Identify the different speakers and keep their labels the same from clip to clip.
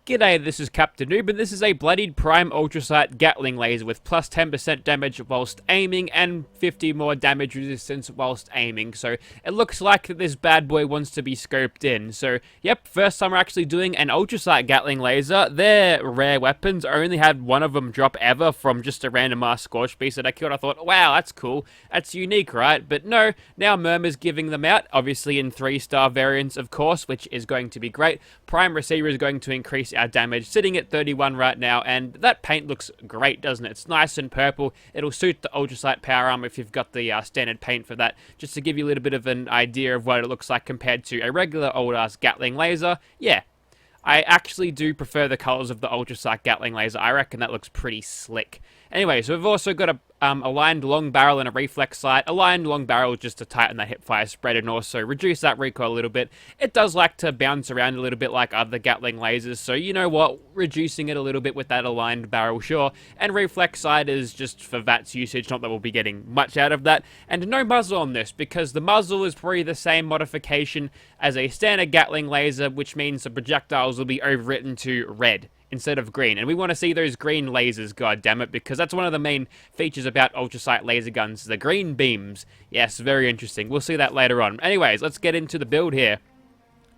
Speaker 1: G'day, this is Captainoob, and this is a Bloodied Prime Ultracite Gatling laser with plus 10% damage whilst aiming and 50 more damage resistance whilst aiming. So it looks like that this bad boy wants to be scoped in. So yep, first time we're actually doing an Ultracite Gatling laser. They're rare weapons. I only had one of them drop ever from just a random ass scorch piece that I killed. I thought, wow, that's cool. That's unique, right? But no, now Murmur's giving them out, obviously in 3-star variants, of course, which is going to be great. Prime Receiver is going to increase our damage, sitting at 31 right now, and that paint looks great, doesn't it? It's nice and purple. It'll suit the Ultracite power armor if you've got the standard paint for that, just to give you a little bit of an idea of what it looks like compared to a regular old-ass Gatling laser. Yeah, I actually do prefer the colors of the Ultracite Gatling laser. I reckon that looks pretty slick. Anyway, so we've also got a aligned long barrel and a reflex sight. Aligned long barrel just to tighten that hipfire spread and also reduce that recoil a little bit. It does like to bounce around a little bit like other Gatling lasers, so you know what, reducing it a little bit with that aligned barrel, sure. And reflex sight is just for VATS usage, not that we'll be getting much out of that. And no muzzle on this, because the muzzle is probably the same modification as a standard Gatling laser, which means the projectiles will be overwritten to red instead of green. And we want to see those green lasers, goddammit, because that's one of the main features about Ultracite laser guns, the green beams. Yes, very interesting. We'll see that later on. Anyways, let's get into the build here.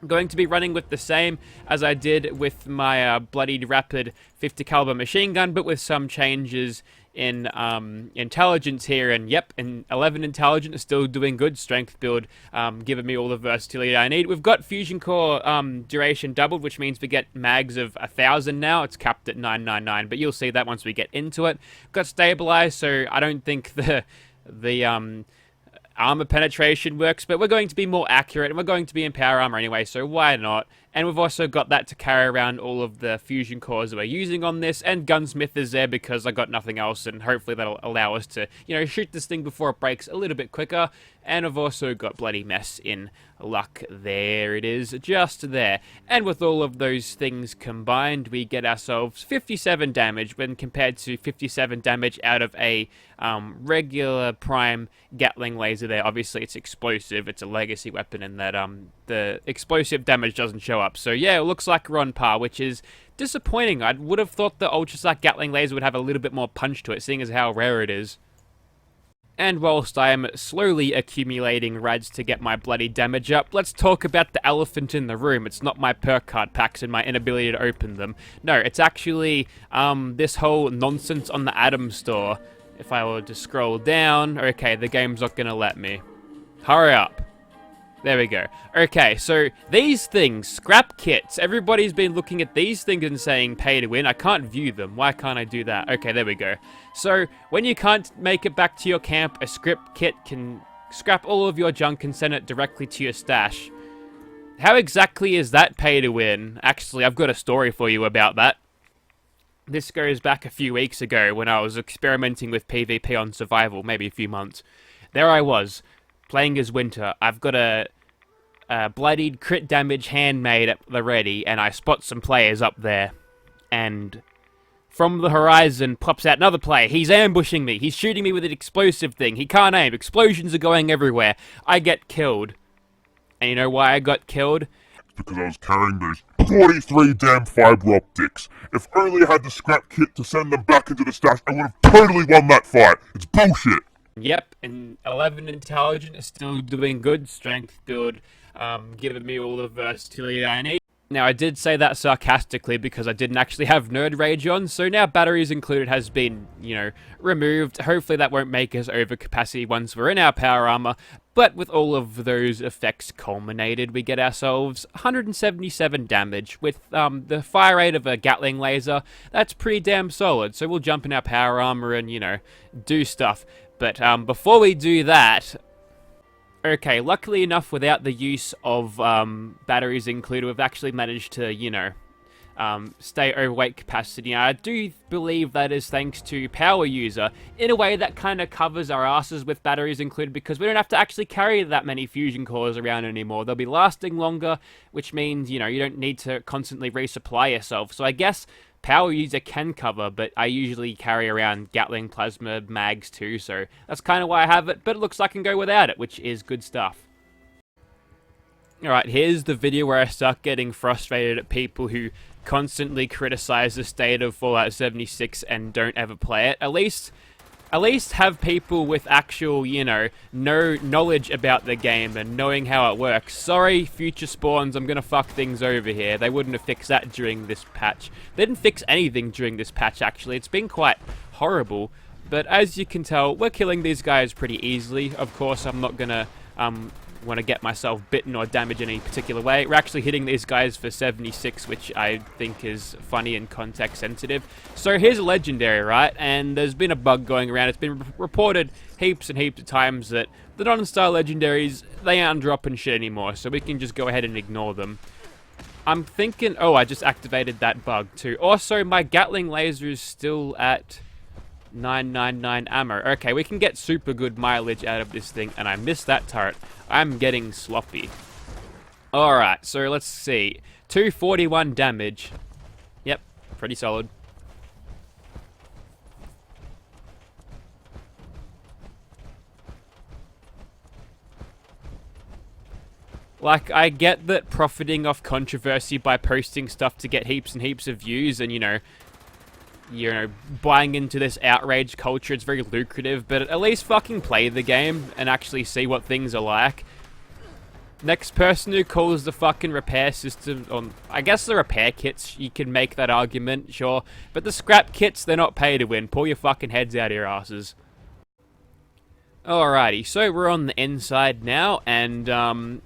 Speaker 1: I'm going to be running with the same as I did with my Bloodied Rapid 50 caliber machine gun, but with some changes in intelligence here. And yep, in 11 intelligence is still doing good. Strength build, giving me all the versatility I need. We've got fusion core duration doubled, which means we get mags of 1,000 now. It's capped at 999, but you'll see that once we get into it. Got stabilized, so I don't think the armor penetration works, but we're going to be more accurate, and we're going to be in power armor anyway, so why not? And we've also got that to carry around all of the fusion cores that we're using on this, and Gunsmith is there because I got nothing else, and hopefully that'll allow us to, you know, shoot this thing before it breaks a little bit quicker. And I've also got Bloody Mess in luck. There it is, just there. And with all of those things combined, we get ourselves 57 damage when compared to 57 damage out of a regular Prime Gatling laser there. Obviously, it's explosive. It's a legacy weapon in that the explosive damage doesn't show up. So yeah, it looks like we're on par, which is disappointing. I would have thought the Ultracite Gatling laser would have a little bit more punch to it, seeing as how rare it is. And whilst I am slowly accumulating rads to get my bloody damage up, let's talk about the elephant in the room. It's not my perk card packs and my inability to open them. No, it's actually this whole nonsense on the Atom store. If I were to scroll down, okay, the game's not gonna let me. Hurry up. There we go. Okay, so these things, scrap kits. Everybody's been looking at these things and saying pay to win. I can't view them. Why can't I do that? Okay, there we go. So when you can't make it back to your camp, a scrap kit can scrap all of your junk and send it directly to your stash. How exactly is that pay to win? Actually, I've got a story for you about that. This goes back a few weeks ago when I was experimenting with PvP on survival, maybe a few months. There I was, playing as Winter. I've got a bloodied crit damage handmade at the ready, and I spot some players up there. And from the horizon pops out another player. He's ambushing me. He's shooting me with an explosive thing. He can't aim. Explosions are going everywhere. I get killed. And you know why I got killed?
Speaker 2: Because I was carrying those 43 damn fiber optics. If only I had the scrap kit to send them back into the stash, I would have totally won that fight. It's bullshit.
Speaker 1: Yep, and 11 intelligence is still doing good. Strength build, giving me all the versatility I need. Now, I did say that sarcastically because I didn't actually have Nerd Rage on, so now batteries included has been, you know, removed. Hopefully that won't make us over capacity once we're in our power armor. But with all of those effects culminated, we get ourselves 177 damage. With the fire rate of a Gatling laser, that's pretty damn solid. So we'll jump in our power armor and, you know, do stuff. But before we do that, okay, luckily enough, without the use of batteries included, we've actually managed to, you know, stay overweight capacity. I do believe that is thanks to Power User. In a way, that kind of covers our asses with batteries included, because we don't have to actually carry that many fusion cores around anymore. They'll be lasting longer, which means, you know, you don't need to constantly resupply yourself. So I guess Power User can cover, but I usually carry around Gatling Plasma mags too, so that's kind of why I have it, but it looks like I can go without it, which is good stuff. Alright, here's the video where I start getting frustrated at people who constantly criticize the state of Fallout 76 and don't ever play it. At least have people with actual, no knowledge about the game and knowing how it works. Sorry, future spawns, I'm gonna fuck things over here. They wouldn't have fixed that during this patch. They didn't fix anything during this patch, actually. It's been quite horrible. But as you can tell, we're killing these guys pretty easily. Of course, I'm not gonna want to get myself bitten or damaged in any particular way. We're actually hitting these guys for 76, which I think is funny and context sensitive. So here's a legendary, right? And there's been a bug going around. It's been reported heaps and heaps of times that the non-star legendaries, they aren't dropping shit anymore, so we can just go ahead and ignore them. I'm thinking, oh, I just activated that bug too. Also, my Gatling laser is still at 999 ammo. Okay, we can get super good mileage out of this thing, and I missed that turret. I'm getting sloppy. Alright, so let's see. 241 damage. Yep, pretty solid. Like, I get that profiting off controversy by posting stuff to get heaps and heaps of views and, buying into this outrage culture, it's very lucrative, but at least fucking play the game and actually see what things are like. Next person who calls the fucking repair system, I guess the repair kits, you can make that argument, sure, but the scrap kits, they're not pay to win. Pull your fucking heads out of your asses. Alrighty, so we're on the inside now, and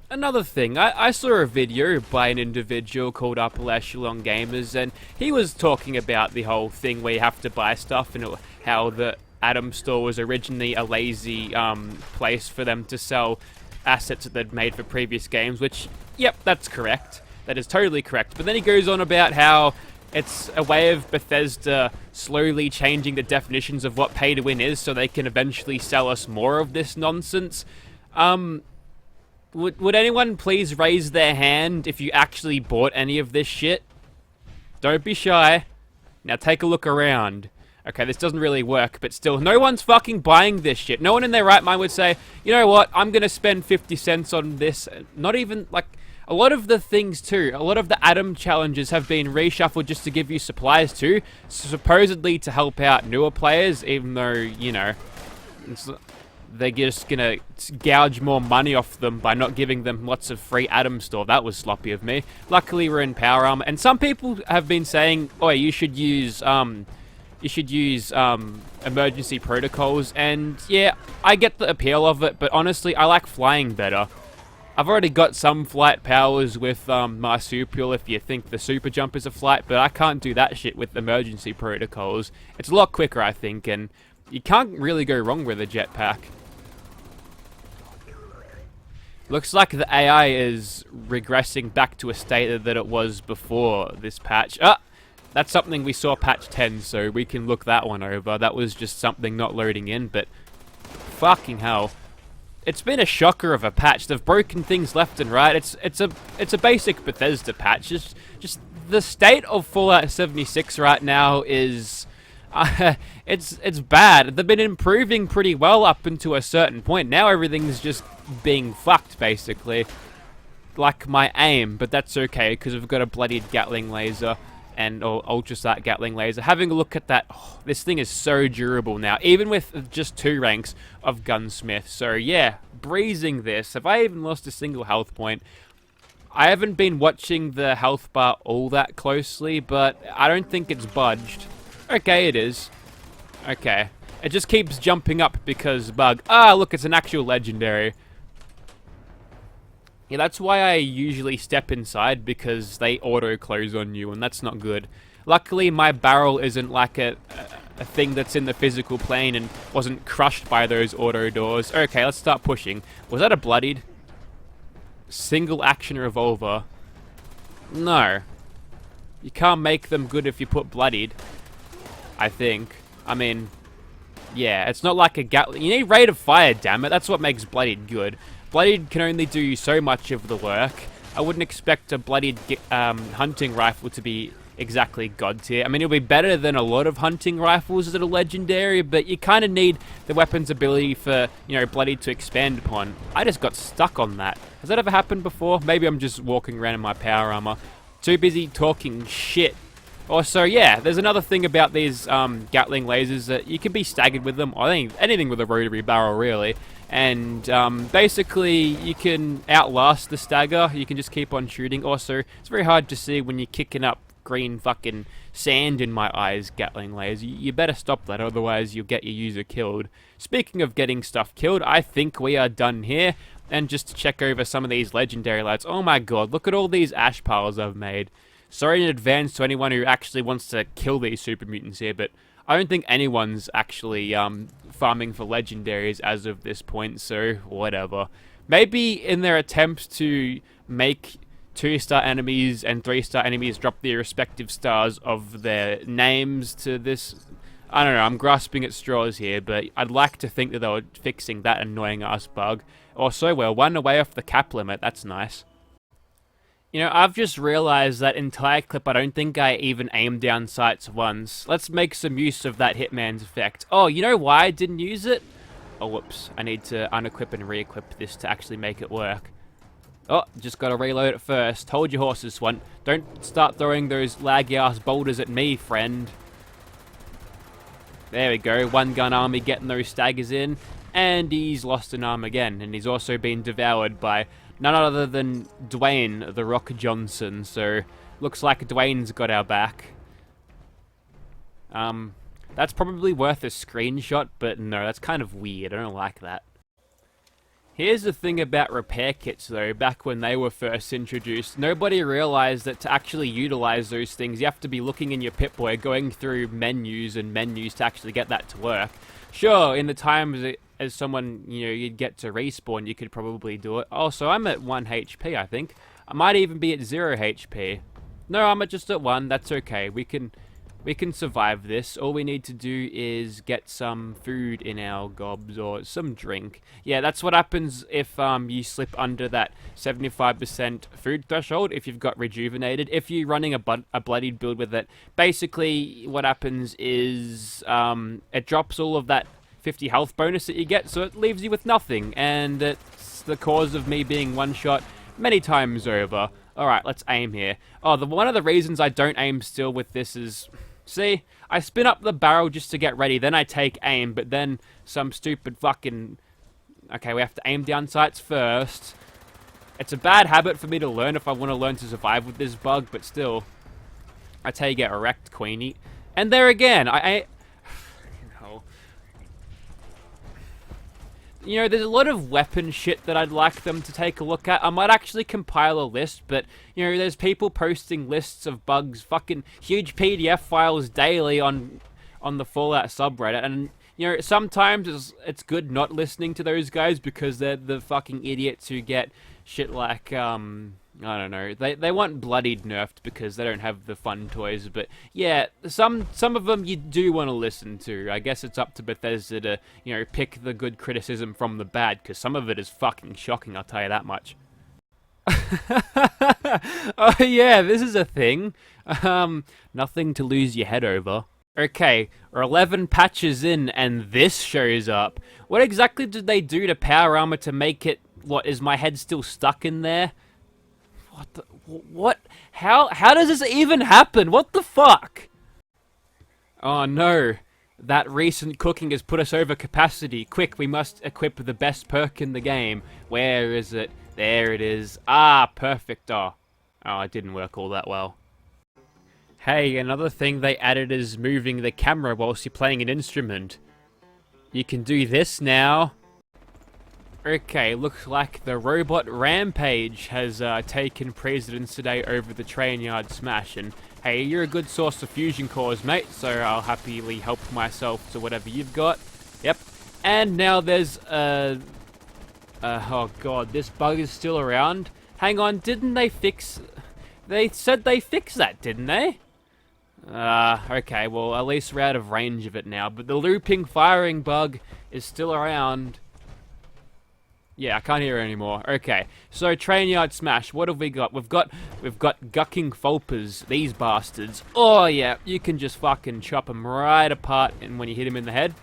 Speaker 1: another thing, I saw a video by an individual called Upper Echelon Gamers, and he was talking about the whole thing where you have to buy stuff, and how the Atom Store was originally a lazy place for them to sell assets that they'd made for previous games, which, yep, that's correct. That is totally correct. But then he goes on about how it's a way of Bethesda slowly changing the definitions of what pay to win is so they can eventually sell us more of this nonsense. Would anyone please raise their hand if you actually bought any of this shit? Don't be shy. Now take a look around. Okay, this doesn't really work, but still, no one's fucking buying this shit. No one in their right mind would say, you know what, I'm gonna spend 50 cents on this. Not even, like, a lot of the things too, a lot of the Atom challenges have been reshuffled just to give you supplies too, supposedly to help out newer players, even though, they're just gonna gouge more money off them by not giving them lots of free Atom Store. That was sloppy of me. Luckily, we're in Power Armor, and some people have been saying, oh, you should use emergency protocols, and yeah, I get the appeal of it, but honestly, I like flying better. I've already got some flight powers with Marsupial, if you think the super jump is a flight, but I can't do that shit with emergency protocols. It's a lot quicker, I think, and you can't really go wrong with a jetpack. Looks like the AI is regressing back to a state that it was before this patch. That's something we saw patch 10, so we can look that one over. That was just something not loading in, but fucking hell. It's been a shocker of a patch. They've broken things left and right. It's a basic Bethesda patch. Just the state of Fallout 76 right now is it's bad. They've been improving pretty well up until a certain point. Now everything's just being fucked basically. Like my aim, but that's okay because we've got a Bloodied Gatling laser and Ultracite Gatling laser. Having a look at that, this thing is so durable now, even with just 2 ranks of gunsmith. So yeah, breezing this. Have I even lost a single health point? I haven't been watching the health bar all that closely, but I don't think it's budged. Okay, it is. Okay. It just keeps jumping up because bug. Look, it's an actual legendary. Yeah, that's why I usually step inside, because they auto-close on you, and that's not good. Luckily, my barrel isn't like a thing that's in the physical plane and wasn't crushed by those auto doors. Okay, let's start pushing. Was that a bloodied? Single action revolver. No. You can't make them good if you put bloodied, I think. I mean, yeah, it's not like a Gatling. You need rate of fire, damn it. That's what makes bloodied good. Bloodied can only do so much of the work. I wouldn't expect a bloodied hunting rifle to be exactly god tier. I mean, it'll be better than a lot of hunting rifles that are legendary, but you kind of need the weapon's ability for, bloodied to expand upon. I just got stuck on that. Has that ever happened before? Maybe I'm just walking around in my power armor. Too busy talking shit. Also, yeah, there's another thing about these Gatling lasers that you can be staggered with them. I think anything with a rotary barrel, really. And basically, you can outlast the stagger. You can just keep on shooting. Also, it's very hard to see when you're kicking up green fucking sand in my eyes, Gatling laser. You better stop that, otherwise you'll get your user killed. Speaking of getting stuff killed, I think we are done here. And just to check over some of these legendary lads. Oh my god, look at all these ash piles I've made. Sorry in advance to anyone who actually wants to kill these super mutants here, but I don't think anyone's actually farming for legendaries as of this point, so whatever. Maybe in their attempts to make 2-star enemies and 3-star enemies drop their respective stars of their names to this. I don't know, I'm grasping at straws here, but I'd like to think that they were fixing that annoying ass bug. Also, we're 1 away off the cap limit, that's nice. You know, I've just realized that entire clip, I don't think I even aimed down sights once. Let's make some use of that Hitman's effect. Oh, you know why I didn't use it? Oh, whoops. I need to unequip and re-equip this to actually make it work. Oh, just gotta reload it first. Hold your horses, Swant. Don't start throwing those laggy-ass boulders at me, friend. There we go. One gun army getting those staggers in. And he's lost an arm again. And he's also been devoured by none other than Dwayne The Rock Johnson, so looks like Dwayne's got our back. That's probably worth a screenshot, but no, that's kind of weird. I don't like that. Here's the thing about repair kits though, back when they were first introduced, nobody realized that to actually utilize those things, you have to be looking in your Pip-Boy, going through menus and menus to actually get that to work. Sure, in the times as someone, you know, you'd get to respawn, you could probably do it. Also, I'm at 1 HP, I think. I might even be at 0 HP. No, I'm just at 1, that's okay. We can survive this. All we need to do is get some food in our gobs or some drink. Yeah, that's what happens if you slip under that 75% food threshold if you've got rejuvenated. If you're running a bloodied build with it, basically what happens is it drops all of that 50 health bonus that you get, so it leaves you with nothing, and it's the cause of me being one-shot many times over. Alright, let's aim here. Oh, one of the reasons I don't aim still with this is, see, I spin up the barrel just to get ready, then I take aim, but then some stupid fucking... Okay, we have to aim down sights first. It's a bad habit for me to learn if I want to learn to survive with this bug, but still. That's how you get wrecked, Queenie. And there again, you know, there's a lot of weapon shit that I'd like them to take a look at. I might actually compile a list, but, you know, there's people posting lists of bugs, fucking huge PDF files daily on the Fallout subreddit, and, you know, sometimes it's good not listening to those guys because they're the fucking idiots who get shit like, I don't know, they want Bloodied nerfed because they don't have the fun toys, but yeah, some of them you do want to listen to. I guess it's up to Bethesda to, you know, pick the good criticism from the bad, because some of it is fucking shocking, I'll tell you that much. Oh yeah, this is a thing. Nothing to lose your head over. Okay, we're 11 patches in and this shows up. What exactly did they do to power armor to make it, what, is my head still stuck in there? What? How does this even happen? What the fuck? Oh no. That recent cooking has put us over capacity. Quick, we must equip the best perk in the game. Where is it? There it is. Ah, perfect. Oh, it didn't work all that well. Hey, another thing they added is moving the camera whilst you're playing an instrument. You can do this now. Okay, looks like the robot Rampage has taken precedence today over the train yard smash, and hey, you're a good source of fusion cores, mate, so I'll happily help myself to whatever you've got. Yep. And now there's oh god, this bug is still around. Hang on, didn't they fix... They said they fixed that, didn't they? Okay, well, at least we're out of range of it now, but the looping firing bug is still around. Yeah, I can't hear it anymore. Okay, so train yard smash. What have we got? We've got gucking fulpers. These bastards. Oh yeah, you can just fucking chop them right apart, and when you hit them in the head,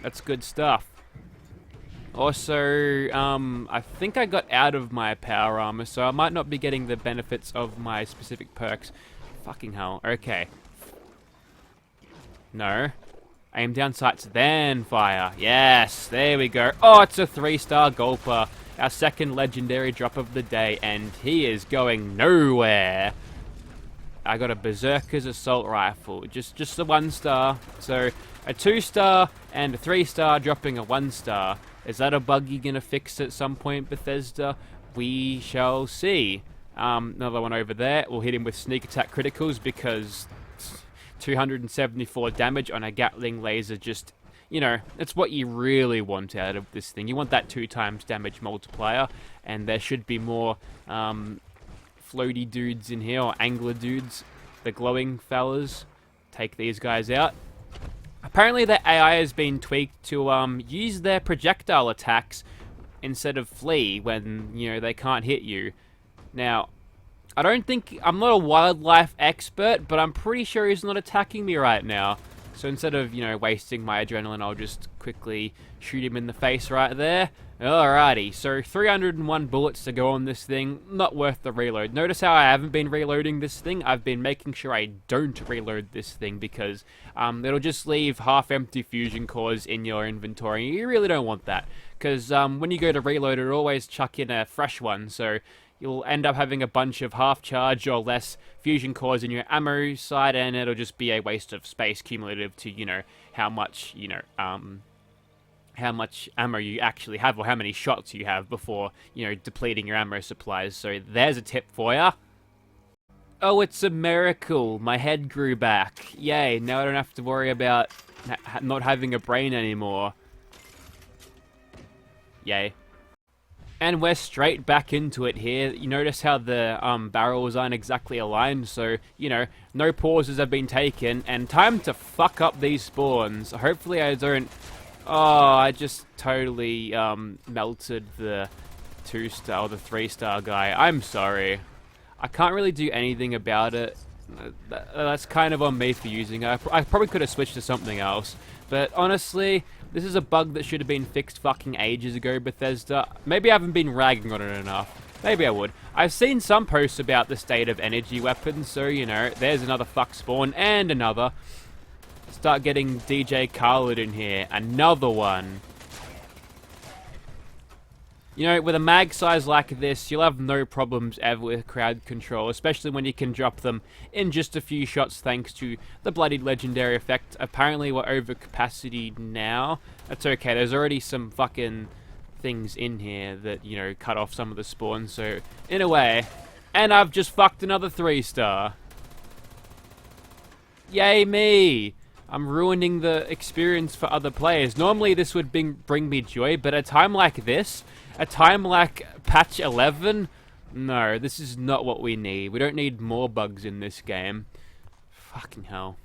Speaker 1: that's good stuff. Also, I think I got out of my power armor, so I might not be getting the benefits of my specific perks. Fucking hell. Okay. No. Aim down sights, then fire. Yes, there we go. Oh, it's a 3-star Gulper. Our second legendary drop of the day, and he is going nowhere. I got a Berserker's Assault Rifle. Just the 1-star. So, a 2-star and a 3-star dropping a 1-star. Is that a bug you're going to fix at some point, Bethesda? We shall see. Another one over there. We'll hit him with sneak attack criticals because 274 damage on a Gatling laser just, you know, it's what you really want out of this thing. You want that 2 times damage multiplier, and there should be more floaty dudes in here, or angler dudes. The glowing fellas. Take these guys out. Apparently the AI has been tweaked to use their projectile attacks instead of flee when, you know, they can't hit you. Now, I'm not a wildlife expert, but I'm pretty sure he's not attacking me right now. So instead of, you know, wasting my adrenaline, I'll just quickly shoot him in the face right there. Alrighty, so 301 bullets to go on this thing, not worth the reload. Notice how I haven't been reloading this thing? I've been making sure I don't reload this thing because it'll just leave half-empty fusion cores in your inventory. You really don't want that, because when you go to reload, it'll always chuck in a fresh one, so you'll end up having a bunch of half-charge or less fusion cores in your ammo side, and it'll just be a waste of space cumulative to, you know, how much, you know, how much ammo you actually have, or how many shots you have before, you know, depleting your ammo supplies. So there's a tip for ya. Oh, it's a miracle. My head grew back. Yay, now I don't have to worry about not having a brain anymore. Yay. And we're straight back into it here. You notice how the barrels aren't exactly aligned, so, you know, no pauses have been taken, and time to fuck up these spawns. Hopefully I don't... Oh, I just totally melted the 2-star or the 3-star guy. I'm sorry. I can't really do anything about it. That's kind of on me for using it. I probably could have switched to something else. But honestly, this is a bug that should have been fixed fucking ages ago, Bethesda. Maybe I haven't been ragging on it enough. Maybe I would. I've seen some posts about the state of energy weapons, so, you know, there's another fuck spawn and another. Start getting DJ Khaled in here. Another one. You know, with a mag size like this, you'll have no problems ever with crowd control, especially when you can drop them in just a few shots thanks to the Bloodied Legendary effect. Apparently we're over capacity now. That's okay, there's already some fucking things in here that, you know, cut off some of the spawns, so in a way. And I've just fucked another 3-star. Yay me! I'm ruining the experience for other players. Normally this would bring me joy, but at a time like this, a time like patch 11, no, this is not what we need. We don't need more bugs in this game. Fucking hell.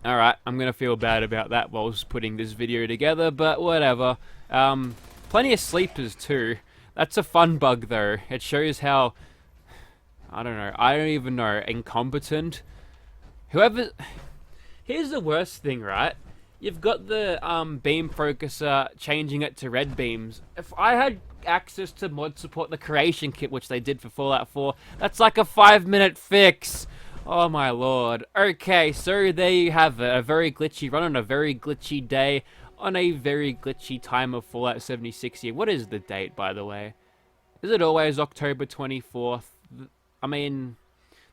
Speaker 1: Alright, I'm gonna feel bad about that whilst putting this video together, but whatever. Plenty of sleepers too. That's a fun bug though. It shows how, I don't even know, incompetent. Whoever... Here's the worst thing, right? You've got the beam focuser changing it to red beams. If I had access to mod support, the creation kit, which they did for Fallout 4, that's like a 5-minute fix. Oh my lord. Okay, so there you have it. A very glitchy run on a very glitchy day on a very glitchy time of Fallout 76 year. What is the date, by the way? Is it always October 24th? I mean,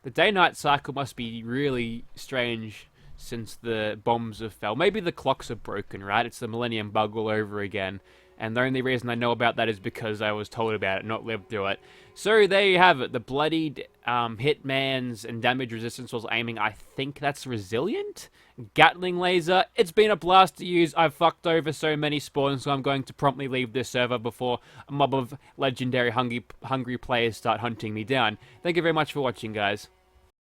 Speaker 1: the day-night cycle must be really strange since the bombs have fell. Maybe the clocks are broken, right? It's the Millennium Bug all over again. And the only reason I know about that is because I was told about it, not lived through it. So there you have it. The Bloodied Hitman's and damage resistance while aiming. I think that's resilient? Gatling laser. It's been a blast to use. I've fucked over so many spawns, so I'm going to promptly leave this server before a mob of legendary hungry players start hunting me down. Thank you very much for watching, guys.